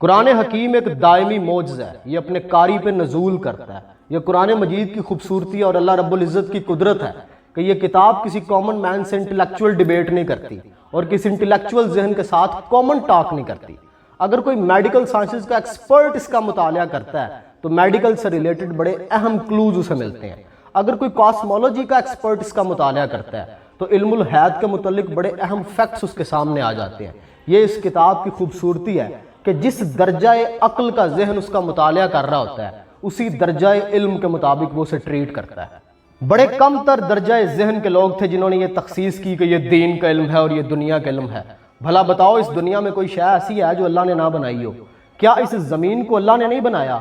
قرآن حکیم ایک دائمی معجزہ ہے، یہ اپنے قاری پہ نزول کرتا ہے۔ یہ قرآن مجید کی خوبصورتی اور اللہ رب العزت کی قدرت ہے کہ یہ کتاب کسی کامن مین سے انٹلیکچول ڈیبیٹ نہیں کرتی اور کسی انٹلیکچول ذہن کے ساتھ کامن ٹاک نہیں کرتی۔ اگر کوئی میڈیکل سائنسز کا ایکسپرٹ اس کا مطالعہ کرتا ہے تو میڈیکل سے ریلیٹڈ بڑے اہم کلوز اسے ملتے ہیں۔ اگر کوئی کاسمولوجی کا ایکسپرٹ اس کا مطالعہ کرتا ہے تو علم الحیات کے متعلق بڑے اہم فیکٹس اس کے سامنے آ جاتے ہیں۔ یہ اس کتاب کی خوبصورتی ہے کہ جس درجہ عقل کا ذہن اس کا مطالعہ کر رہا ہوتا ہے اسی درجہ علم کے مطابق وہ اسے ٹریٹ کرتا ہے۔ بڑے کم تر درجہ ذہن کے لوگ تھے جنہوں نے یہ تخصیص کی کہ یہ دین کا علم ہے اور یہ دنیا کا علم ہے۔ بھلا بتاؤ اس دنیا میں کوئی شے ایسی ہے جو اللہ نے نہ بنائی ہو؟ کیا اس زمین کو اللہ نے نہیں بنایا؟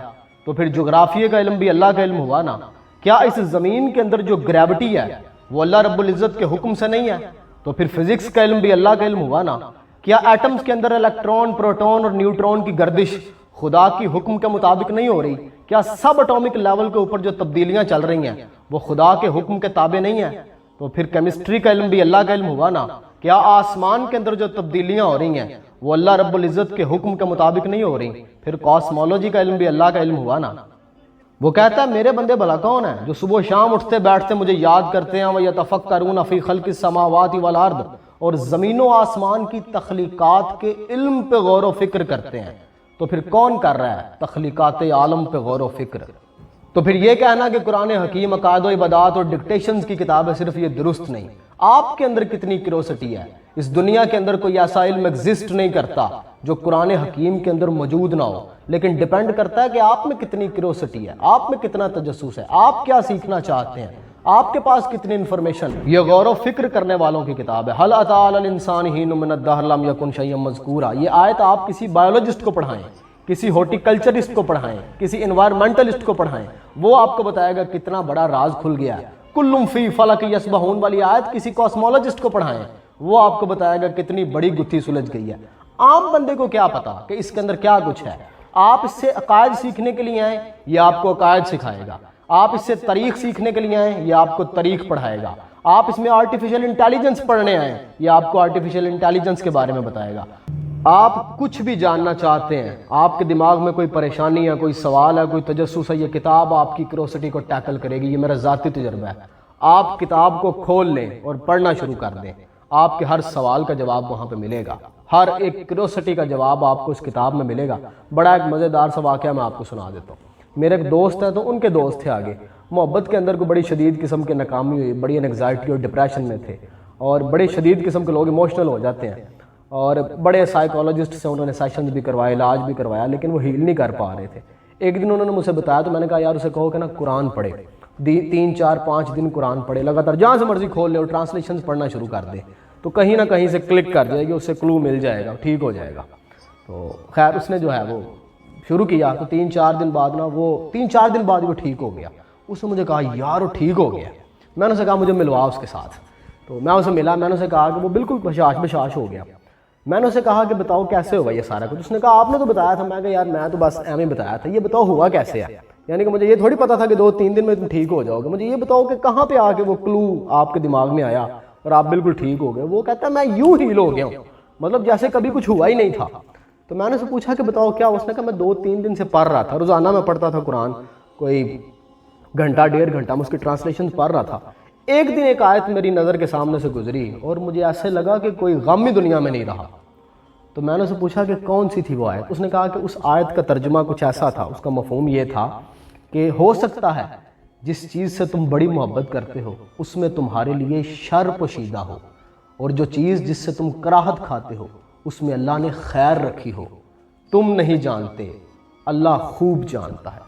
تو پھر جغرافیے کا علم بھی اللہ کا علم ہوا نا۔ کیا اس زمین کے اندر جو گریوٹی ہے وہ اللہ رب العزت کے حکم سے نہیں ہے؟ تو پھر فزکس کا علم بھی اللہ کا علم ہوا نا۔ کیا ایٹمز کے اندر الیکٹرون، پروٹون اور نیوٹرون کی گردش خدا کی حکم کے مطابق نہیں ہو رہی؟ کیا سب اٹامک لیول کے اوپر جو تبدیلیاں چل رہی ہیں وہ خدا کے حکم کے تابع نہیں ہیں؟ تو پھر کیمسٹری کا علم بھی اللہ کا علم ہوا نا۔ کیا آسمان کے اندر جو تبدیلیاں ہو رہی ہیں وہ اللہ رب العزت کے حکم کے مطابق نہیں ہو رہی؟ پھر کاسمولوجی کا علم بھی اللہ کا علم ہوا نا۔ وہ کہتا ہے میرے بندے بھلا کون ہیں جو صبح و شام اٹھتے بیٹھتے مجھے یاد کرتے ہیں وَيَتَفَكَّرُونَ فِي خَلْقِ السَّمَاوَاتِ وَالْأَرْضِ، اور زمین و آسمان کی تخلیقات کے علم پہ غور و فکر کرتے ہیں؟ تو پھر کون کر رہا ہے تخلیقات عالم پہ غور و فکر؟ تو پھر یہ کہنا کہ قرآن حکیم عقائد و عبادات اور ڈکٹیشنز کی کتاب ہے صرف یہ درست نہیں۔ آپ کے اندر کتنی کیوریوسٹی ہے؟ اس دنیا کے اندر کوئی ایسا علم ایگزسٹ نہیں کرتا جو قرآن حکیم کے اندر موجود نہ ہو، لیکن ڈیپینڈ کرتا ہے کہ آپ میں کتنی کیوریوسٹی ہے، آپ میں کتنا تجسس ہے، آپ کیا سیکھنا چاہتے ہیں، آپ کے پاس کتنی انفارمیشن۔ یہ غور و فکر کرنے والوں کی کتاب ہے۔ هل اتى على الانسان حين من الدهر لم يكن شيئا مذكورا، یہ آیت آپ کسی بایولوجسٹ کو پڑھائیں، کسی ہارٹیکلچرسٹ کو پڑھائیں، کسی انوائرمنٹلسٹ کو پڑھائیں، وہ آپ کو بتائے گا کتنا بڑا راز کھل گیا ہے۔ کل فی فلک یسبحون والی آیت کسی کاسمولوجسٹ کو پڑھائیں، وہ آپ کو بتائے گا کتنی بڑی گتھی سلجھ گئی ہے۔ عام بندے کو کیا پتا کہ اس کے اندر کیا کچھ ہے؟ آپ اس سے عقائد سیکھنے کے لیے آئیں، یہ آپ کو عقائد سکھائے گا۔ آپ اس سے تاریخ سیکھنے کے لیے آئیں، یہ آپ کو تاریخ پڑھائے گا۔ آپ اس میں آرٹیفیشل انٹیلیجنس پڑھنے آئیں، یہ آپ کو آرٹیفیشل انٹیلیجنس کے بارے میں بتائے گا۔ آپ کچھ بھی جاننا چاہتے ہیں، آپ کے دماغ میں کوئی پریشانی ہے، کوئی سوال ہے، کوئی تجسس ہے، یہ کتاب آپ کی کیوریوسٹی کو ٹیکل کرے گی۔ یہ میرا ذاتی تجربہ ہے۔ آپ کتاب کو کھول لیں اور پڑھنا شروع کر دیں، آپ کے ہر سوال کا جواب وہاں پہ ملے گا، ہر ایک کیوریوسٹی کا جواب آپ کو اس کتاب میں ملے گا۔ بڑا ایک مزیدار سا واقعہ میں آپ کو سنا دیتا ہوں۔ میرے ایک دوست ہے تو ان کے دوست تھے آگے، محبت کے اندر کوئی بڑی شدید قسم کی ناکامی ہوئی، بڑی انگزائٹی اور ڈپریشن میں تھے، اور بڑی شدید قسم کے لوگ ایموشنل ہو جاتے ہیں، اور بڑے سائیکالوجسٹ سے انہوں نے سیشنز بھی کروائے، علاج بھی کروایا، لیکن وہ ہیل نہیں کر پا رہے تھے۔ ایک دن انہوں نے مجھ سے بتایا تو میں نے کہا یار اسے کہو کہ نا قرآن پڑھے، 3 4 5 دن قرآن پڑھے لگاتار، جہاں سے مرضی کھول لے اور ٹرانسلیشنز پڑھنا شروع کر دے، تو کہیں نہ کہیں سے کلک کر جائے گی، اس سے کلو مل جائے گا، ٹھیک ہو جائے گا۔ تو خیر اس نے جو ہے وہ شروع کیا، تو 3 4 دن بعد نا وہ 3 4 دن بعد وہ ٹھیک ہو گیا۔ اس نے مجھے کہا یار وہ ٹھیک ہو گیا۔ میں نے اسے کہا مجھے ملوا اس کے ساتھ، تو میں اسے ملا، میں نے اسے کہا کہ وہ بالکل بشاش ہو گیا۔ میں نے اسے کہا کہ بتاؤ کیسے ہوا یہ سارا کچھ؟ اس نے کہا آپ نے تو بتایا تھا۔ میں کہا یار میں تو بس ایویں بتایا تھا، یہ بتاؤ ہوا کیسے ہے؟ یعنی کہ مجھے یہ تھوڑی پتا تھا کہ 2 3 دن میں تم ٹھیک ہو جاؤ گے، مجھے یہ بتاؤ کہ کہاں پہ آ کے وہ کلو آپ کے دماغ میں آیا اور آپ بالکل ٹھیک ہو گئے۔ وہ کہتا ہے میں یوں ہیل ہو گیا ہوں، مطلب جیسے کبھی کچھ ہوا ہی نہیں تھا۔ تو میں نے اسے پوچھا کہ بتاؤ کیا؟ اس نے کہا میں 2 3 دن سے پڑھ رہا تھا، روزانہ میں پڑھتا تھا قرآن، کوئی گھنٹہ 1.5 گھنٹہ میں اس کی ٹرانسلیشن پڑھ رہا تھا۔ ایک دن ایک آیت میری نظر کے سامنے سے گزری اور مجھے ایسے لگا کہ کوئی غم ہی دنیا میں نہیں رہا۔ تو میں نے اسے پوچھا کہ کون سی تھی وہ آیت؟ اس نے کہا کہ اس آیت کا ترجمہ کچھ ایسا تھا، اس کا مفہوم یہ تھا کہ ہو سکتا ہے جس چیز سے تم بڑی محبت کرتے ہو اس میں تمہارے لیے شر پوشیدہ ہو، اور جو چیز جس سے تم کراہت کھاتے ہو اس میں اللہ نے خیر رکھی ہو، تم نہیں جانتے، اللہ خوب جانتا ہے۔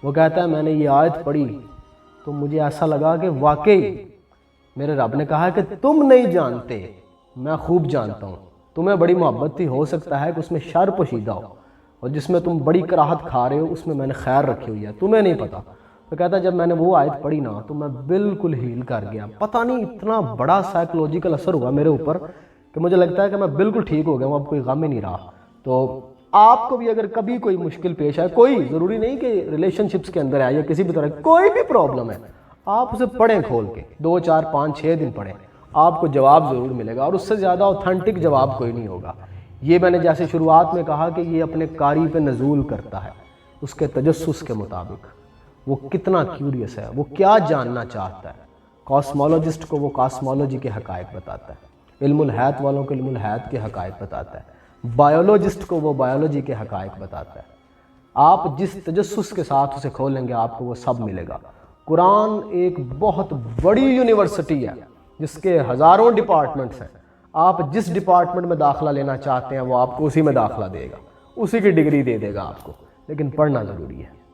وہ کہتا ہے میں نے یہ آیت پڑھی تو مجھے ایسا لگا کہ واقعی میرے رب نے کہا کہ تم نہیں جانتے، میں خوب جانتا ہوں، تمہیں بڑی محبت تھی، ہو سکتا ہے کہ اس میں شر پوشیدہ ہو، اور جس میں تم بڑی کراہت کھا رہے ہو اس میں نے خیر رکھی ہوئی ہے، تمہیں نہیں پتا۔ تو کہتا ہے جب میں نے وہ آیت پڑھی نا تو میں بالکل ہیل کر گیا، پتہ نہیں اتنا بڑا سائیکولوجیکل اثر ہوا میرے اوپر کہ مجھے لگتا ہے کہ میں بالکل ٹھیک ہو گیا ہوں، اب کوئی غم ہی نہیں رہا۔ تو آپ کو بھی اگر کبھی کوئی مشکل پیش آئے، کوئی ضروری نہیں کہ ریلیشن شپس کے اندر ہے یا کسی بھی طرح کوئی بھی پرابلم ہے، آپ اسے پڑھیں کھول کے، 2 4 5 6 دن پڑھیں، آپ کو جواب ضرور ملے گا، اور اس سے زیادہ اوتھینٹک جواب کوئی نہیں ہوگا۔ یہ میں نے جیسے شروعات میں کہا کہ یہ اپنے قاری پہ نزول کرتا ہے اس کے تجسس کے مطابق، وہ کتنا کیوریس ہے، وہ کیا جاننا چاہتا ہے۔ کاسمولوجسٹ کو وہ کاسمولوجی کے حقائق بتاتا ہے، علم الحیات والوں کو علم الحیات کے حقائق بتاتا ہے، بایولوجسٹ کو وہ بایولوجی کے حقائق بتاتا ہے۔ آپ جس تجسس کے ساتھ اسے کھولیں گے آپ کو وہ سب ملے گا۔ قرآن ایک بہت بڑی یونیورسٹی ہے جس کے ہزاروں ڈپارٹمنٹس ہیں، آپ جس ڈپارٹمنٹ میں داخلہ لینا چاہتے ہیں وہ آپ کو اسی میں داخلہ دے گا، اسی کی ڈگری دے دے گا آپ کو، لیکن پڑھنا ضروری ہے۔